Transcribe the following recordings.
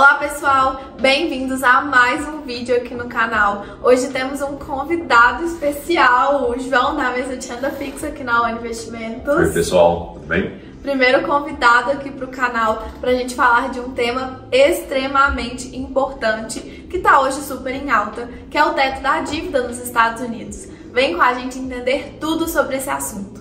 Olá pessoal, bem-vindos a mais um vídeo aqui no canal. Hoje temos um convidado especial, o João da mesa de renda fixa aqui na ONI Investimentos. Oi pessoal, tudo bem? Primeiro convidado aqui para o canal para a gente falar de um tema extremamente importante que está hoje super em alta, que é o teto da dívida nos Estados Unidos. Vem com a gente entender tudo sobre esse assunto.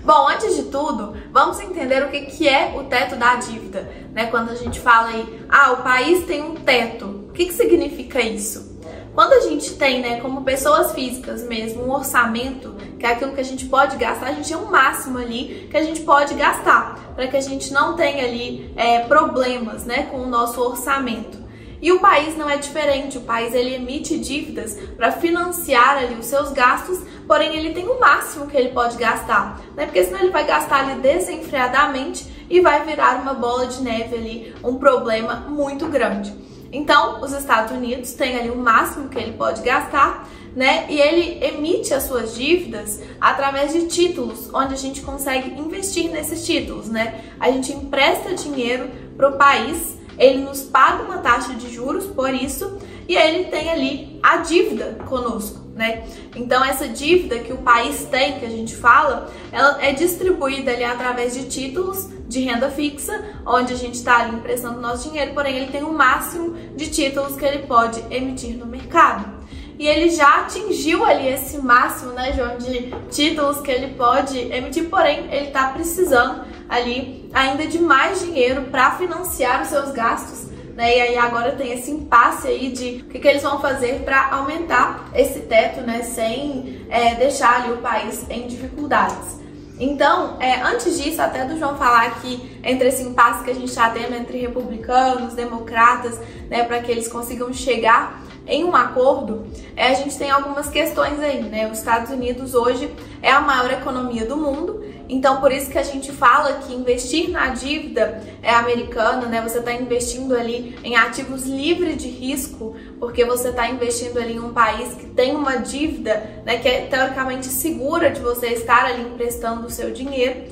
Bom, antes de tudo, vamos entender o que é o teto da dívida, né? Quando a gente fala aí, o país tem um teto, o que significa isso? Quando a gente tem, né, como pessoas físicas mesmo, um orçamento, que é aquilo que a gente pode gastar, a gente tem um máximo ali que a gente pode gastar, para que a gente não tenha ali problemas, né, com o nosso orçamento. E o país não é diferente, o país ele emite dívidas para financiar ali os seus gastos, porém ele tem o máximo que ele pode gastar, né? Porque senão ele vai gastar ali desenfreadamente e vai virar uma bola de neve ali, um problema muito grande. Então, os Estados Unidos têm ali o máximo que ele pode gastar, né? E ele emite as suas dívidas através de títulos, onde a gente consegue investir nesses títulos, né? A gente empresta dinheiro para o país, ele nos paga uma taxa de juros por isso e ele tem ali a dívida conosco, né? Então essa dívida que o país tem, que a gente fala, ela é distribuída ali através de títulos de renda fixa, onde a gente está ali emprestando nosso dinheiro, porém ele tem um máximo de títulos que ele pode emitir no mercado. E ele já atingiu ali esse máximo, né, João, de títulos que ele pode emitir, porém ele está precisando ali ainda de mais dinheiro para financiar os seus gastos, né? E aí agora tem esse impasse aí de o que eles vão fazer para aumentar esse teto, né, sem deixar ali o país em dificuldades. Então, antes disso, até do João falar aqui entre esse impasse que a gente está tendo entre republicanos, democratas, né, para que eles consigam chegar em um acordo, a gente tem algumas questões aí, né? Os Estados Unidos hoje é a maior economia do mundo, então por isso que a gente fala que investir na dívida americana, né? Você está investindo ali em ativos livres de risco, porque você está investindo ali em um país que tem uma dívida, né, que é teoricamente segura de você estar ali emprestando o seu dinheiro.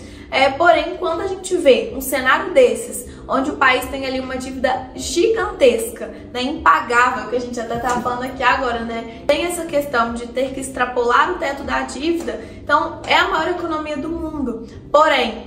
Porém, quando a gente vê um cenário desses, onde o país tem ali uma dívida gigantesca, né, impagável, que a gente até tá falando aqui agora, né, tem essa questão de ter que extrapolar o teto da dívida, então é a maior economia do mundo. Porém,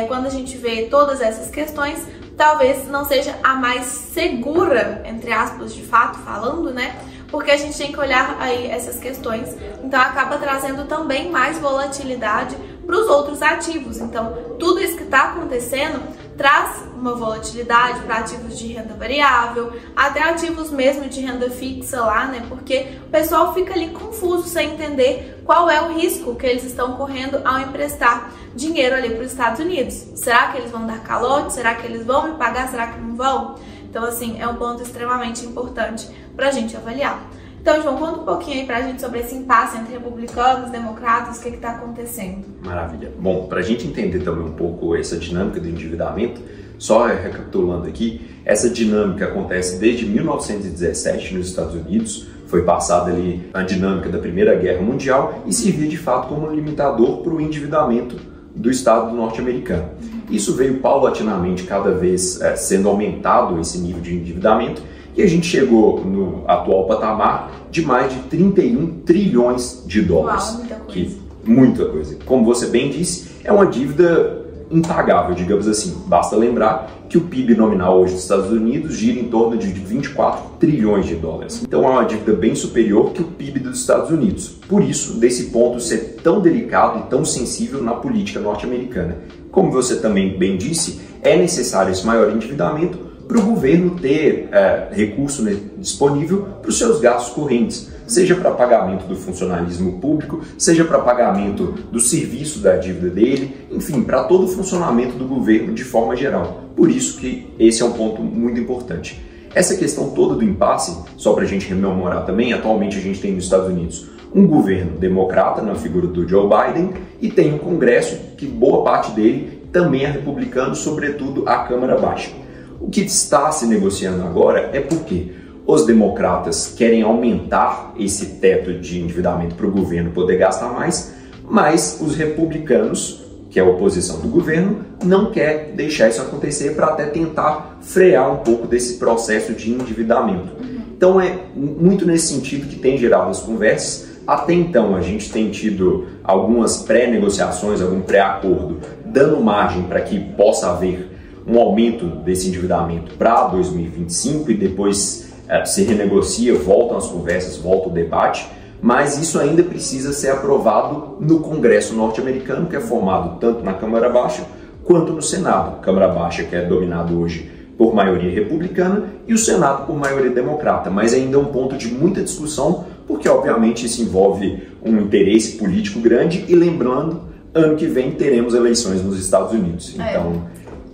quando a gente vê todas essas questões, talvez não seja a mais segura, entre aspas, de fato falando, né, porque a gente tem que olhar aí essas questões, então acaba trazendo também mais volatilidade para os outros ativos. Então, tudo isso que está acontecendo traz uma volatilidade para ativos de renda variável, até ativos mesmo de renda fixa lá, né? Porque o pessoal fica ali confuso sem entender qual é o risco que eles estão correndo ao emprestar dinheiro ali para os Estados Unidos. Será que eles vão dar calote? Será que eles vão me pagar? Será que não vão? Então, assim, é um ponto extremamente importante para a gente avaliar. Então, João, conta um pouquinho aí pra gente sobre esse impasse entre republicanos, democratas, o que está acontecendo. Maravilha. Bom, para a gente entender também um pouco essa dinâmica do endividamento, só recapitulando aqui, essa dinâmica acontece desde 1917 nos Estados Unidos, foi passada ali a dinâmica da Primeira Guerra Mundial e servia de fato como um limitador para o endividamento do Estado norte-americano. Isso veio paulatinamente cada vez sendo aumentado esse nível de endividamento, e a gente chegou no atual patamar de mais de 31 trilhões de dólares. Uau, muita coisa. Muita coisa. Como você bem disse, é uma dívida impagável, digamos assim. Basta lembrar que o PIB nominal hoje dos Estados Unidos gira em torno de 24 trilhões de dólares. Então é uma dívida bem superior que o PIB dos Estados Unidos. Por isso, desse ponto ser tão delicado e tão sensível na política norte-americana. Como você também bem disse, é necessário esse maior endividamento para o governo ter recurso disponível para os seus gastos correntes, seja para pagamento do funcionalismo público, seja para pagamento do serviço da dívida dele, enfim, para todo o funcionamento do governo de forma geral. Por isso que esse é um ponto muito importante. Essa questão toda do impasse, só para a gente rememorar também, atualmente a gente tem nos Estados Unidos um governo democrata na figura do Joe Biden e tem um Congresso que boa parte dele também é republicano, sobretudo a Câmara Baixa. O que está se negociando agora é porque os democratas querem aumentar esse teto de endividamento para o governo poder gastar mais, mas os republicanos, que é a oposição do governo, não quer deixar isso acontecer para até tentar frear um pouco desse processo de endividamento. Então é muito nesse sentido que tem gerado as conversas. Até então a gente tem tido algumas pré-negociações, algum pré-acordo, dando margem para que possa haver um aumento desse endividamento para 2025 e depois se renegocia, voltam as conversas, volta o debate, mas isso ainda precisa ser aprovado no Congresso norte-americano, que é formado tanto na Câmara Baixa quanto no Senado. Câmara Baixa, que é dominado hoje por maioria republicana, e o Senado por maioria democrata, mas ainda é um ponto de muita discussão, porque obviamente isso envolve um interesse político grande, e lembrando, ano que vem teremos eleições nos Estados Unidos. Então,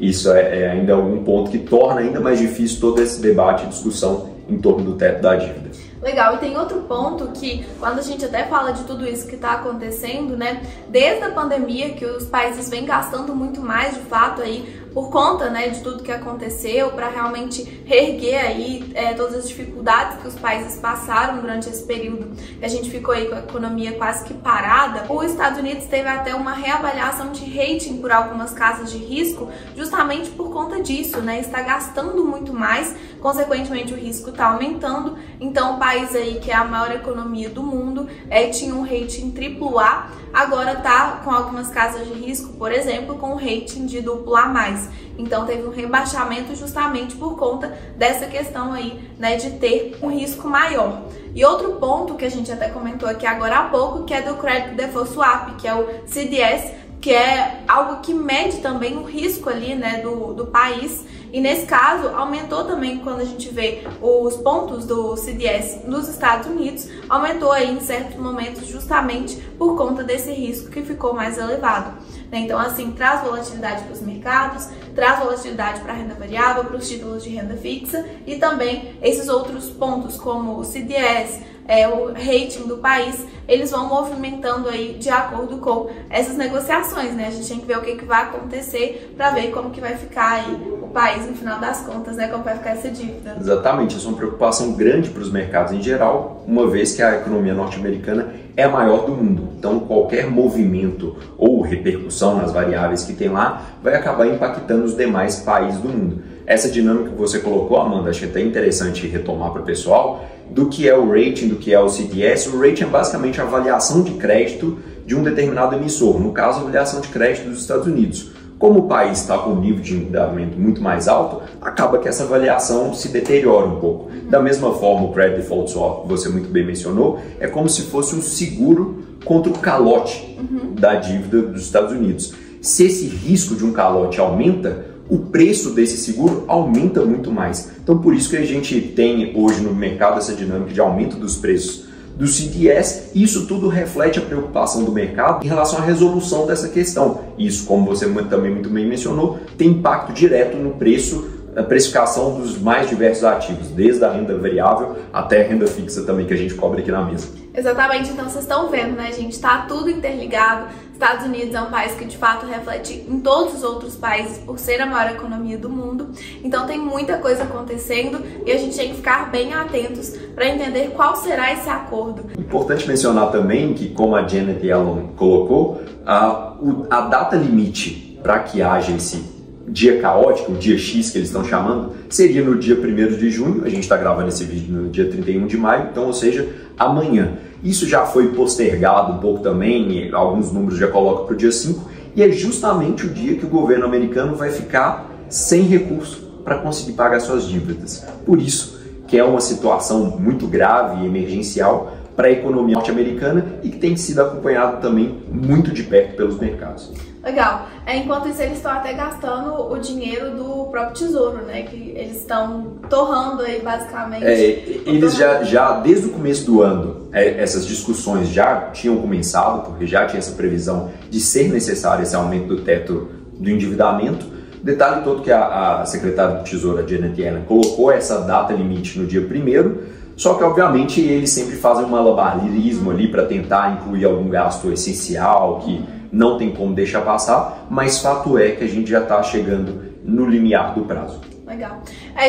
isso é ainda um ponto que torna ainda mais difícil todo esse debate e discussão em torno do teto da dívida. Legal, e tem outro ponto que, quando a gente até fala de tudo isso que está acontecendo, né, desde a pandemia, que os países vêm gastando muito mais, de fato, aí, por conta, né, de tudo que aconteceu, para realmente reerguer aí todas as dificuldades que os países passaram durante esse período que a gente ficou aí com a economia quase que parada. Os Estados Unidos teve até uma reavaliação de rating por algumas casas de risco, justamente por conta disso, né, está gastando muito mais, consequentemente o risco está aumentando. Então o país aí que é a maior economia do mundo, tinha um rating AAA, agora está com algumas casas de risco, por exemplo, com um rating de AA+. Então teve um rebaixamento justamente por conta dessa questão aí, né, de ter um risco maior. E outro ponto que a gente até comentou aqui agora há pouco, que é do Credit Default Swap, que é o CDS, que é algo que mede também o risco ali, né, do país. E nesse caso, aumentou também quando a gente vê os pontos do CDS nos Estados Unidos, aumentou aí em certos momentos justamente por conta desse risco que ficou mais elevado. Então, assim, traz volatilidade para os mercados, traz volatilidade para a renda variável, para os títulos de renda fixa e também esses outros pontos como o CDS, o rating do país, eles vão movimentando aí de acordo com essas negociações, né? A gente tem que ver o que vai acontecer para ver como que vai ficar aí o país no final das contas, né? Como vai ficar essa dívida. Exatamente, isso é uma preocupação grande para os mercados em geral, uma vez que a economia norte-americana é a maior do mundo. Então qualquer movimento ou repercussão nas variáveis que tem lá vai acabar impactando os demais países do mundo. Essa dinâmica que você colocou, Amanda, achei até interessante retomar para o pessoal, do que é o rating, do que é o CDS. O rating é basicamente a avaliação de crédito de um determinado emissor, no caso a avaliação de crédito dos Estados Unidos. Como o país está com um nível de endividamento muito mais alto, acaba que essa avaliação se deteriora um pouco. Da mesma forma, o Credit Default Swap, que você muito bem mencionou, é como se fosse um seguro contra o calote da dívida dos Estados Unidos. Se esse risco de um calote aumenta, o preço desse seguro aumenta muito mais. Então, por isso que a gente tem hoje no mercado essa dinâmica de aumento dos preços do CDS, e isso tudo reflete a preocupação do mercado em relação à resolução dessa questão. Isso, como você também muito bem mencionou, tem impacto direto no preço, na precificação dos mais diversos ativos, desde a renda variável até a renda fixa também, que a gente cobre aqui na mesa. Exatamente, então vocês estão vendo, né, gente? Tá tudo interligado. Estados Unidos é um país que de fato reflete em todos os outros países por ser a maior economia do mundo. Então tem muita coisa acontecendo e a gente tem que ficar bem atentos para entender qual será esse acordo. Importante mencionar também que, como a Janet Yellen colocou, a data limite para que haja esse dia caótico, o dia X que eles estão chamando, seria no dia 1º de junho. A gente está gravando esse vídeo no dia 31 de maio, então, ou seja, amanhã. Isso já foi postergado um pouco também, alguns números já colocam para o dia 5, e é justamente o dia que o governo americano vai ficar sem recurso para conseguir pagar suas dívidas. Por isso que é uma situação muito grave e emergencial para a economia norte-americana e que tem sido acompanhado também muito de perto pelos mercados. Legal. Enquanto isso, eles estão até gastando o dinheiro do próprio Tesouro, né? Que eles estão torrando aí, basicamente. Eles já, desde o começo do ano, essas discussões já tinham começado, porque já tinha essa previsão de ser necessário esse aumento do teto do endividamento. Detalhe todo que a secretária do Tesouro, a Janet Yellen, colocou essa data limite no dia 1º, só que, obviamente, eles sempre fazem um malabarismo ali para tentar incluir algum gasto essencial que não tem como deixar passar, mas fato é que a gente já está chegando no limiar do prazo. Legal.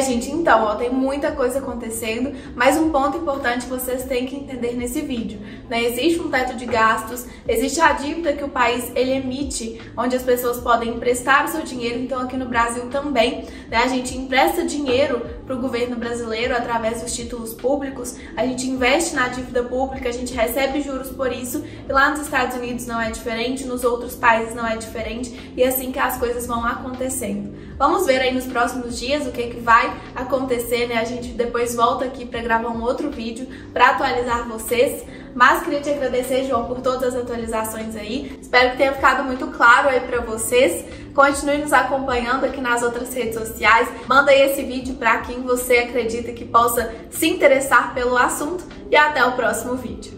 Gente, então, ó, tem muita coisa acontecendo, mas um ponto importante vocês têm que entender nesse vídeo, né? Existe um teto de gastos, existe a dívida que o país ele emite, onde as pessoas podem emprestar o seu dinheiro. Então aqui no Brasil também, né, a gente empresta dinheiro para o governo brasileiro através dos títulos públicos, a gente investe na dívida pública, a gente recebe juros por isso, e lá nos Estados Unidos não é diferente, nos outros países não é diferente, e é assim que as coisas vão acontecendo. Vamos ver aí nos próximos dias o que vai acontecer, né? A gente depois volta aqui para gravar um outro vídeo para atualizar vocês. Mas queria te agradecer, João, por todas as atualizações aí. Espero que tenha ficado muito claro aí para vocês. Continue nos acompanhando aqui nas outras redes sociais. Manda aí esse vídeo para quem você acredita que possa se interessar pelo assunto. E até o próximo vídeo.